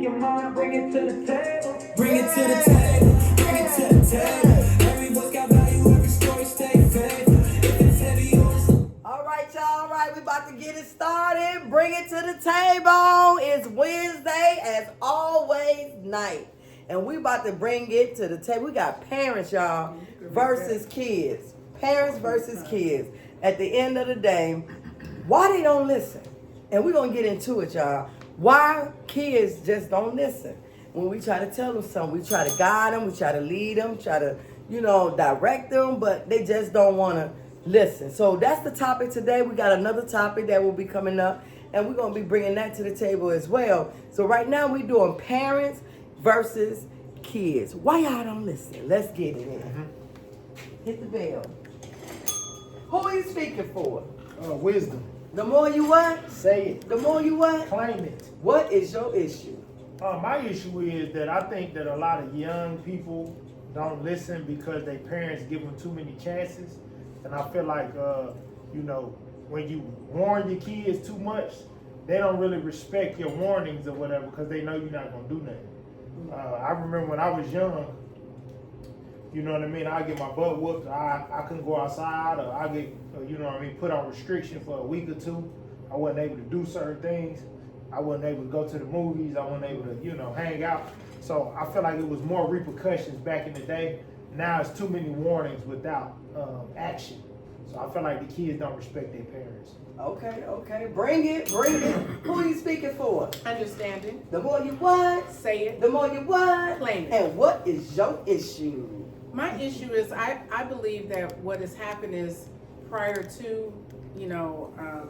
your mind, bring it to the table. Bring it to the table, bring it to the table. Every book got value, every story stay faithful. If it's heavy on. All right, y'all. All right, we about to get it started. Bring it to the table. It's Wednesday, as always, night. And we about to bring it to the table. We got parents, y'all, versus kids. Parents versus kids. At the end of the day, why they don't listen? And we're going to get into it, y'all. Why kids just don't listen. When we try to tell them something, we try to guide them, we try to lead them, try to, direct them, but they just don't want to listen. So that's the topic today. We got another topic that will be coming up, and we're going to be bringing that to the table as well. So right now we're doing parents versus kids. Why y'all don't listen? Let's get it in. Hit the bell. Who are you speaking for? Wisdom. The more you what? Say it. The more you what? Claim it. What is your issue? My issue is that I think that a lot of young people don't listen because their parents give them too many chances. And I feel like, when you warn your kids too much, they don't really respect your warnings or whatever because they know you're not going to do nothing. I remember when I was young, you know what I mean? I get my butt whooped. I couldn't go outside, or I get, put on restriction for a week or two. I wasn't able to do certain things. I wasn't able to go to the movies. I wasn't able to, hang out. So I feel like it was more repercussions back in the day. Now it's too many warnings without action. So I feel like the kids don't respect their parents. Okay. Bring it. Who are you speaking for? Understanding. The more you what? Say it. The more you what? Claim it. And what is your issue? My issue is I believe that what has happened is prior to, a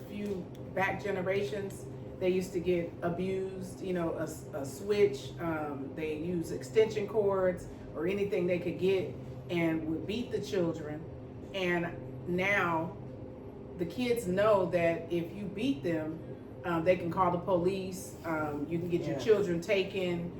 few back generations, they used to get abused, a switch, they use extension cords or anything they could get and would beat the children. And now the kids know that if you beat them, they can call the police, you can get your children taken,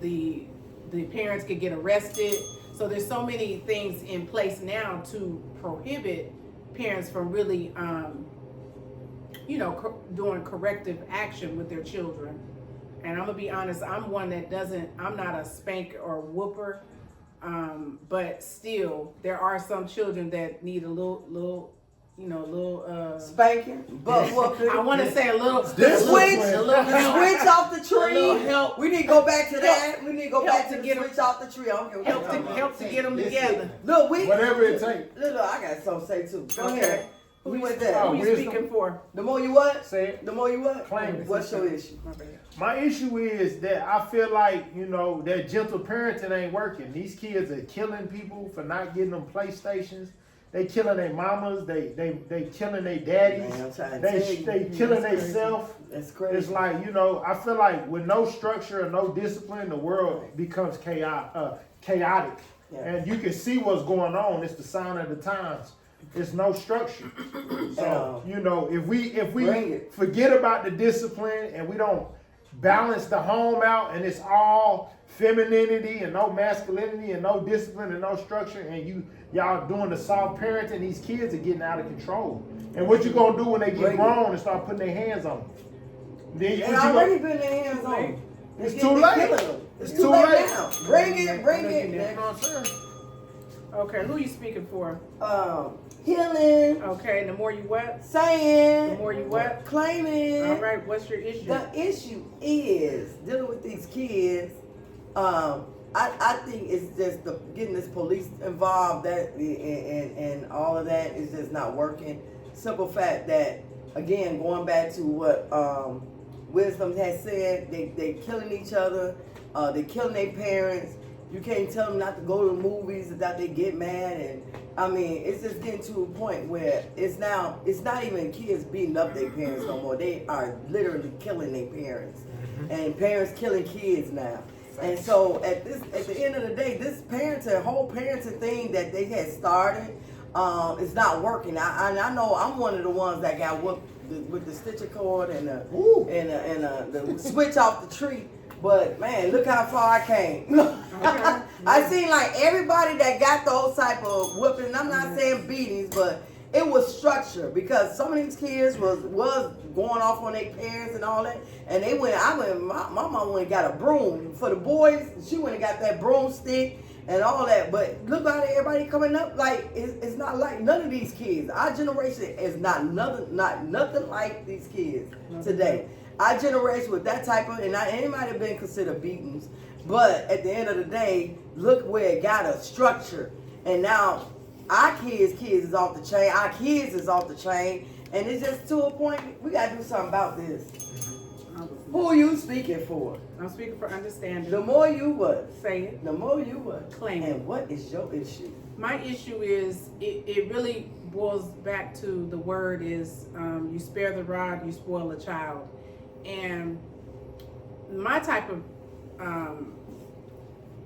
the parents could get arrested. So there's so many things in place now to prohibit parents from really, doing corrective action with their children. And I'm gonna be honest, I'm one that I'm not a spanker or whooper, but still there are some children that need a little Spanking, butt whooping. I want to say a little switch off the tree. A little help. We need to go back to that. We need to go back Help to to the get switch off the tree. I don't care what you're talking about. help to get them together. Look, Whatever it takes. Look, I got something to say too. Go Okay. ahead. We went there. Who you Wisdom. speaking for? The more you what? Say it. The more you what? Claim it. What's your issue? My bad. My issue is that I feel like, that gentle parenting ain't working. These kids are killing people for not getting them PlayStations. They killing their mamas. They killing their daddies. Man, I'm trying to tell you. They killing themselves. That's crazy. It's like, I feel like with no structure and no discipline, the world becomes chaotic. Yeah. And you can see what's going on. It's the sign of the times. There's no structure. So, if we forget about the discipline and we don't balance the home out and it's all femininity and no masculinity and no discipline and no structure, and y'all doing the soft parenting, these kids are getting out of control. And what you gonna do when they get grown and start putting their hands on them? They already been their hands on. It's too late. It's too late now. Bring it. You know what I'm saying? Okay, who you speaking for? Healing. Okay, the more you what? Saying. The more you what? Claiming. All right, what's your issue? The issue is dealing with these kids. I think it's just getting this police involved and all of that is just not working. Simple fact that, again, going back to what Wisdom has said, they killing each other, they killing their parents. You can't tell them not to go to the movies without they get mad. And I mean, it's just getting to a point where it's not even kids beating up their parents no more. They are literally killing their parents. And parents killing kids now. And so at the end of the day, this whole parenting thing that they had started is not working. I know I'm one of the ones that got whooped with the stitcher cord and the switch off the tree. But man, look how far I came. I seen like everybody that got those type of whoopings. I'm not saying beatings, but it was structure because some of these kids was going off on their parents and all that, and my mom went and got a broom for the boys. She went and got that broomstick and all that. But look how everybody coming up, like it's not like none of these kids. Our generation is not nothing like these kids today. Our generation with that type of, and it might have been considered beatings, but at the end of the day, look where it got us, structure. And now our kids is off the chain. Our kids is off the chain, and it's just to a point we gotta do something about this. Who are you speaking for? I'm speaking for understanding. The more you what? Say it. The more you what? Claim it. And what is your issue? My issue is it really boils back to the word is you spare the rod, you spoil a child. And my type of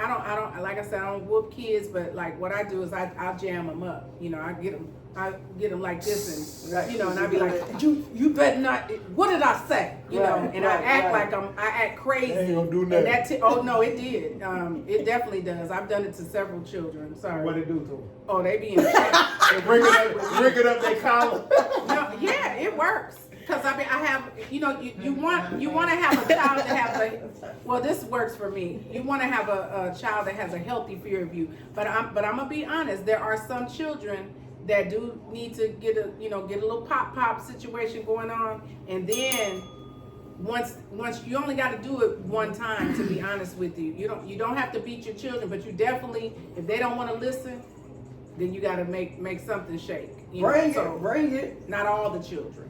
I don't like I said, I don't whoop kids, but like what I do is I'll jam them up. You know, I get them like this, and Right. you know, and I be like, you better not. What did I say? You know, Right, and right, I act right. like I act crazy. They ain't gonna do And nothing. oh no, it did. It definitely does. I've done it to several children. Sorry. What it do to them? Oh, they be in shock. They bring it up their collar. No, yeah, it works. Cause I have, you know, you want to have a child that has well, this works for me. You want to have a child that has a healthy fear of you. But I'm gonna be honest. There are some children that do need to get a little pop situation going on, and then once you only got to do it one time. To be honest with you, you don't have to beat your children, but you definitely, if they don't want to listen, then you got to make something shake. Bring it. Not all the children.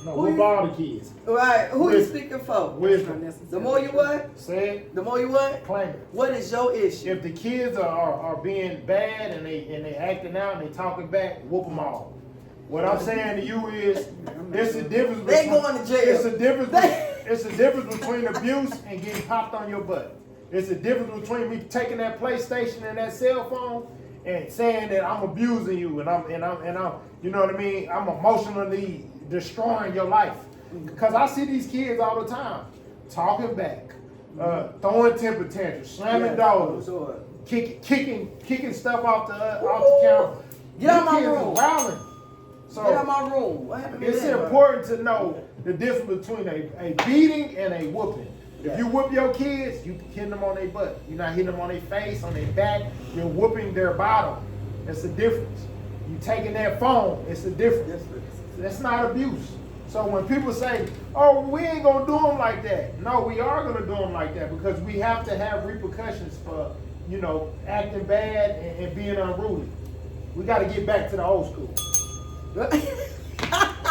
No, whoop all the kids. Right. Who you Wisdom. speaking for? Wisdom. The more you what? Say it, The more you what? claim it. What is your issue? If the kids are being bad and they acting out and they talking back, whoop them all. What I'm saying to you is, there's a difference. They going to jail. It's a difference. It's a difference between abuse and getting popped on your butt. It's a difference between me taking that PlayStation and that cell phone and saying that I'm abusing you and I'm you know what I mean? I'm emotionally destroying your life. Because I see these kids all the time talking back, throwing temper tantrums, slamming doors, kicking stuff off the counter. Get out my These kids room. is wilding. So Get out my room. What happened to it's that? important to know the difference between a beating and a whooping. If you whoop your kids, you hitting them on their butt. You're not hitting them on their face, on their back. You're whooping their bottom. It's a difference. You taking that phone, it's a difference. That's not abuse. So when people say, oh, we ain't gonna do them like that. No, we are gonna do them like that because we have to have repercussions for, acting bad and being unruly. We gotta get back to the old school. Be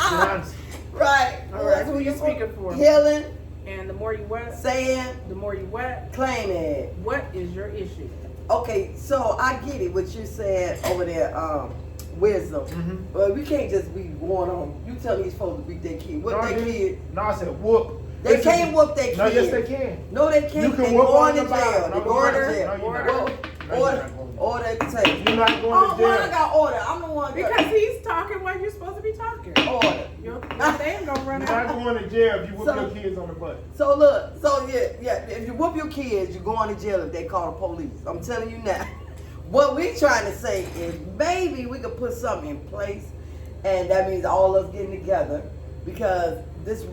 honest. Right. All right, who you speaking for? Healing, And the more you wet, saying, the more you wet. claim it. What is your issue? Okay, so I get it, what you said over there, wisdom. Mhm. But we can't just be going on. You tell these folks to beat their kid. What their kid? No, I said whoop. They can't whoop their kid. No, yes they can. No, they can't. You can They whoop going on to the jail. bottom. They No, going to you're jail. not. No, you're not. Order, No, you're order, not going to order to take. You're not going Oh, to why I jail. got order? I'm the one. Because he's talking while you're supposed to be talking. order. Your they ain't gonna run You're not out. going to jail if you whoop So- your kids on the butt. So look, yeah. If you whoop your kids, you're going to jail if they call the police. I'm telling you now. What we trying to say is maybe we could put something in place, and that means all of us getting together because this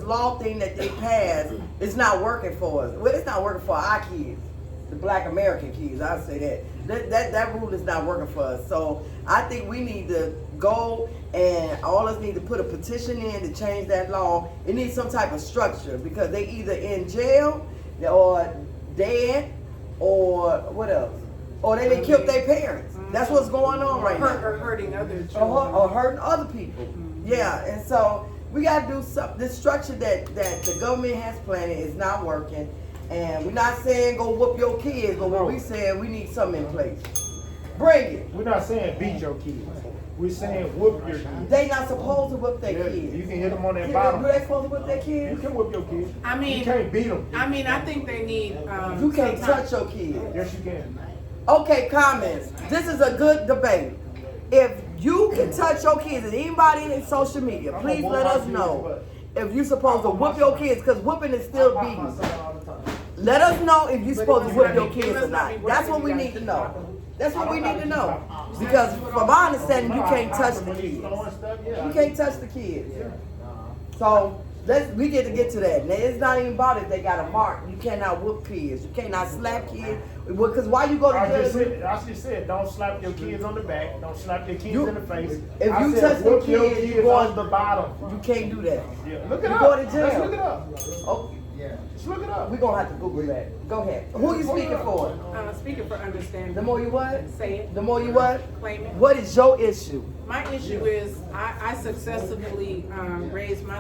law thing that they passed is not working for us. Well, it's not working for our kids, the Black American kids. I say that rule is not working for us. So I think we need to go and all of us need to put a petition in to change that law. It needs some type of structure because they either in jail or dead or what else? Or they done killed their parents. That's what's going on right now. Or hurting other children. Or hurting other people. Yeah, and so we got to do something. This structure that the government has planted is not working. And we're not saying go whoop your kids, but what we saying we need something in place. Bring it. We're not saying beat your kids. We're saying whoop your kids. They not supposed to whoop their Yeah, kids. you can hit them on their Do bottom. they supposed to whoop their You kids? can whoop your kids. I mean- you can't beat them. I think they need. You can't sometimes- touch your kids. Yes, you can. Okay, comments. This is a good debate. If you can touch your kids and anybody in social media, I'm please gonna let whoop us my know kids, if you supposed to whoop your kids, because whooping is still I pop beating. my son all the time. Let us know if you But supposed to it whoop must your not kids be or not. working. That's what You we gotta need to keep know. popping them. That's what we need to know. Because from my understanding, you can't touch the kids. You can't touch the kids. So we get to that. Now it's not even about it. They got a mark. You cannot whoop kids. You cannot slap kids. Because why you go to I just jail? said, don't slap your kids on the back. Don't slap your kids in the face. If I you said, touch the whoop your kids, you kids going on the bottom. You can't do that. Yeah. Look it You up. go to jail. Let's look it up. Oh, Let's look it up. we're gonna have to Google that. Go ahead. Who you speaking for? Speaking for understanding. The more you what? Say it. The more you what? Claim it. What is your issue? My issue is I successfully raised my